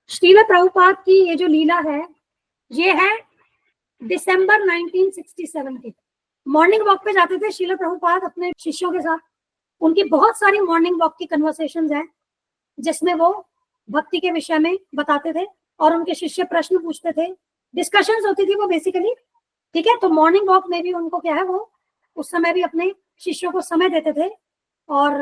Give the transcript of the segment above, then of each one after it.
श्रील प्रभुपाद की ये जो लीला है, ये है दिसंबर 1967 की। मॉर्निंग वॉक पे जाते थे श्रील प्रभुपाद अपने शिष्यों के साथ। उनकी बहुत सारी मॉर्निंग वॉक की कन्वर्सेशंस हैं जिसमें वो भक्ति के विषय में बताते थे और उनके शिष्य प्रश्न पूछते थे, डिस्कशंस होती थी वो बेसिकली। ठीक है, तो मॉर्निंग वॉक में भी उनको क्या है, वो उस समय भी अपने शिष्यों को समय देते थे और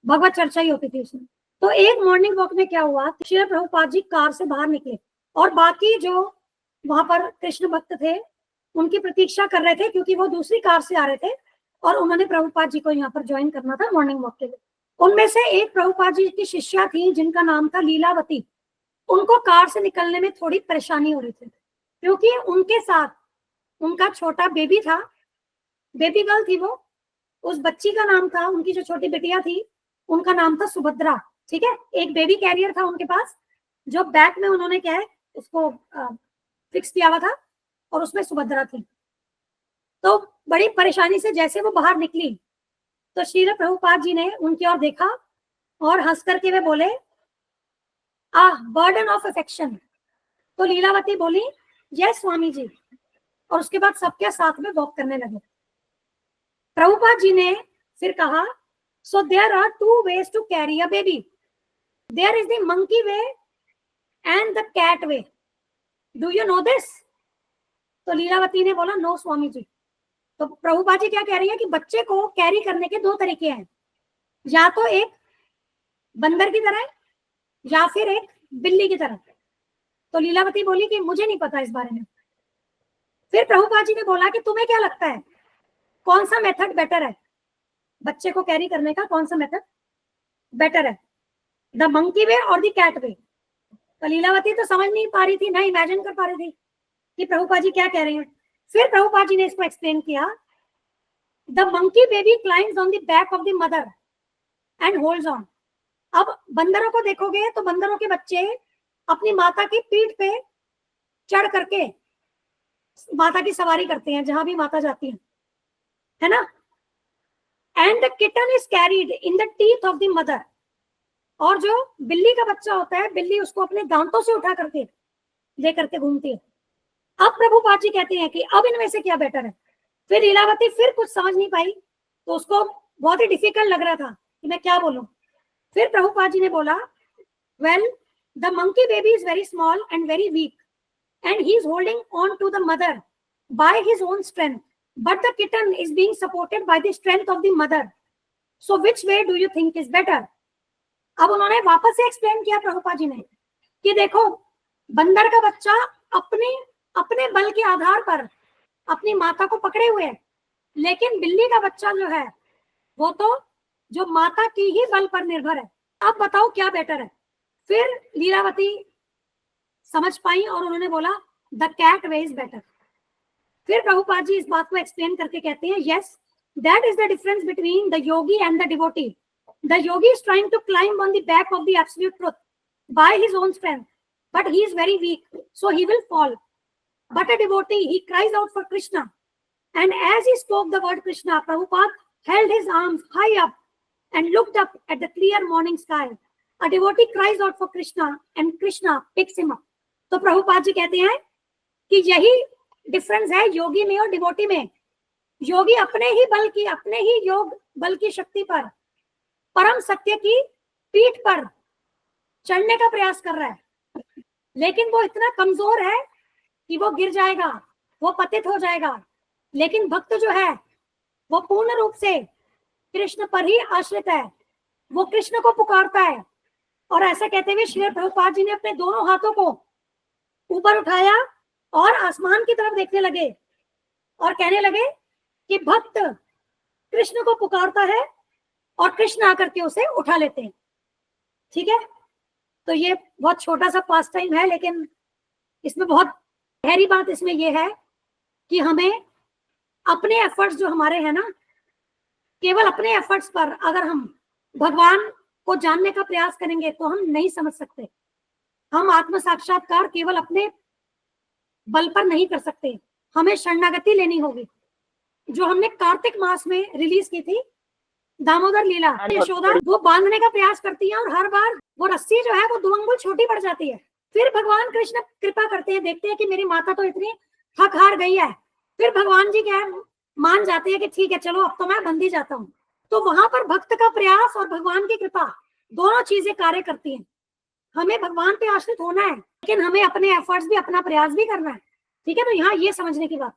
भगवत चर्चा ही होती थी उसमें। तो एक मॉर्निंग वॉक में क्या हुआ, श्रील प्रभुपाद जी कार से बाहर निकले और बाकी जो वहां पर कृष्ण भक्त थे उनकी प्रतीक्षा कर रहे थे, क्योंकि वो दूसरी कार से आ रहे थे और उन्होंने प्रभुपाद जी को यहाँ पर ज्वाइन करना था मॉर्निंग वॉक के लिए। उनमें से एक प्रभुपाद जी की शिष्या थी जिनका नाम था लीलावती। उनको कार से निकलने में थोड़ी परेशानी हो रही थी, क्योंकि उनके साथ उनका छोटा बेबी था, बेबी गर्ल थी वो। उस बच्ची का नाम था, उनकी जो छोटी बेटिया थी उनका नाम था सुभद्रा। ठीक है, एक बेबी कैरियर था उनके पास जो बैक में उन्होंने क्या है उसको फिक्स किया हुआ था और उसमें सुभद्रा थी। तो बड़ी परेशानी से जैसे वो बाहर निकली तो श्रील प्रभुपाद जी ने उनकी ओर देखा और हंस करके वे बोले, बर्डन ऑफ अफेक्शन। तो लीलावती बोली, यस स्वामी जी, और उसके बाद सबके साथ में वॉक करने लगे। प्रभुपाद जी ने फिर कहा, so there are two ways to carry a baby, there is the monkey way and the cat way, do you know this? तो लीलावती ने बोला, नो स्वामी जी। तो प्रभुपाद जी क्या कह रही है कि बच्चे को कैरी करने के दो तरीके हैं, या तो एक बंदर की तरह या फिर एक बिल्ली की तरह। तो लीलावती बोली कि मुझे नहीं पता इस बारे में। फिर प्रभुपाद जी ने बोला कि तुम्हें क्या लगता है कौन सा मेथड बेटर है, बच्चे को कैरी करने का कौन सा मेथड बेटर है, द मंकी वे और द कैट वे? तो लीलावती तो समझ नहीं पा रही थी, ना इमेजिन कर पा रही थी कि प्रभुपाद जी क्या कह रहे हैं। फिर प्रभुपाद जी ने इसको एक्सप्लेन किया, the monkey baby climbs on the back of the mother and holds on. अब बंदरों को देखोगे तो बंदरों के बच्चे अपनी माता की पीठ पे चढ़ करके माता की सवारी करते हैं जहां भी माता जाती है ना। And the kitten is carried in the teeth of the mother. और जो बिल्ली का बच्चा होता है, बिल्ली उसको अपने दांतों से उठा करके ले करके घूमती है। अब प्रभुपाद जी कहते हैं कि अब इनमें से क्या बेटर है। फिर लीलावती फिर कुछ समझ नहीं पाई, तो उसको बहुत ही डिफिकल्ट लग रहा था कि मैं क्या बोलूं। फिर प्रभुपाद जी ने बोला, well the monkey baby is very small and very weak and he is holding on to the mother by his own strength, but the kitten is being supported by the strength of the mother, so which way do you think is better? अब उन्होंने वापस से explain किया प्रभुपाद जी ने कि देखो, बंदर का बच्चा अपने बल के आधार पर अपनी माता को पकड़े हुए है, लेकिन बिल्ली का बच्चा जो है वो तो जो माता की ही बल पर निर्भर है। अब बताओ क्या बेटर है। फिर लीलावती समझ पाई और उन्होंने बोला, the cat way is better. फिर प्रभुपाद जी इस बात को एक्सप्लेन करके कहते हैं, yes that is the difference between the yogi and the devotee. The yogi is trying to climb on the back of the absolute truth by his own strength, but he is very weak, so he will fall. But a devotee, he cries out for Krishna, and as he spoke the word Krishna, Prabhupada held his arms high up and looked up at the clear morning sky. A devotee cries out for Krishna and Krishna picks him up. तो प्रभुपाद जी कहते हैं कि यही difference है योगी में और devotee में। योगी अपने ही बल की, अपने ही योग बल की शक्ति पर परम सत्य की पीठ पर चढ़ने का प्रयास कर रहा है, लेकिन वो इतना कमजोर है कि वो गिर जाएगा, वो पतित हो जाएगा। लेकिन भक्त जो है वो पूर्ण रूप से कृष्ण पर ही आश्रित है, वो कृष्ण को पुकारता है। और ऐसा कहते हुए श्री प्रभुपाद जी ने अपने दोनों हाथों को ऊपर उठाया और आसमान की तरफ देखने लगे और कहने लगे कि भक्त कृष्ण को पुकारता है और कृष्ण आकर के उसे उठा लेते हैं। ठीक है, तो ये बहुत छोटा सा पास टाइम है, लेकिन इसमें बहुत गहरी बात इसमें यह है कि हमें अपने एफर्ट्स जो हमारे हैं ना, केवल अपने एफर्ट्स पर अगर हम भगवान को जानने का प्रयास करेंगे तो हम नहीं समझ सकते। हम आत्म साक्षात्कार केवल अपने बल पर नहीं कर सकते, हमें शरणागति लेनी होगी, जो हमने कार्तिक मास में रिलीज की थी। दामोदर लीला, यशोदा वो बांधने का प्रयास करती है और हर बार वो रस्सी जो है वो 2 अंगुल छोटी पड़ जाती है। फिर भगवान कृष्ण कृपा करते हैं, देखते हैं कि मेरी माता तो इतनी थक हार गई है, फिर भगवान जी क्या है मान जाते हैं कि ठीक है चलो अब तो मैं बंधी जाता हूँ। तो वहां पर भक्त का प्रयास और भगवान की कृपा दोनों चीजें कार्य करती हैं। हमें भगवान पे आश्रित होना है, लेकिन हमें अपने एफर्ट्स भी, अपना प्रयास भी करना है। ठीक है, तो यहाँ ये समझने की बात।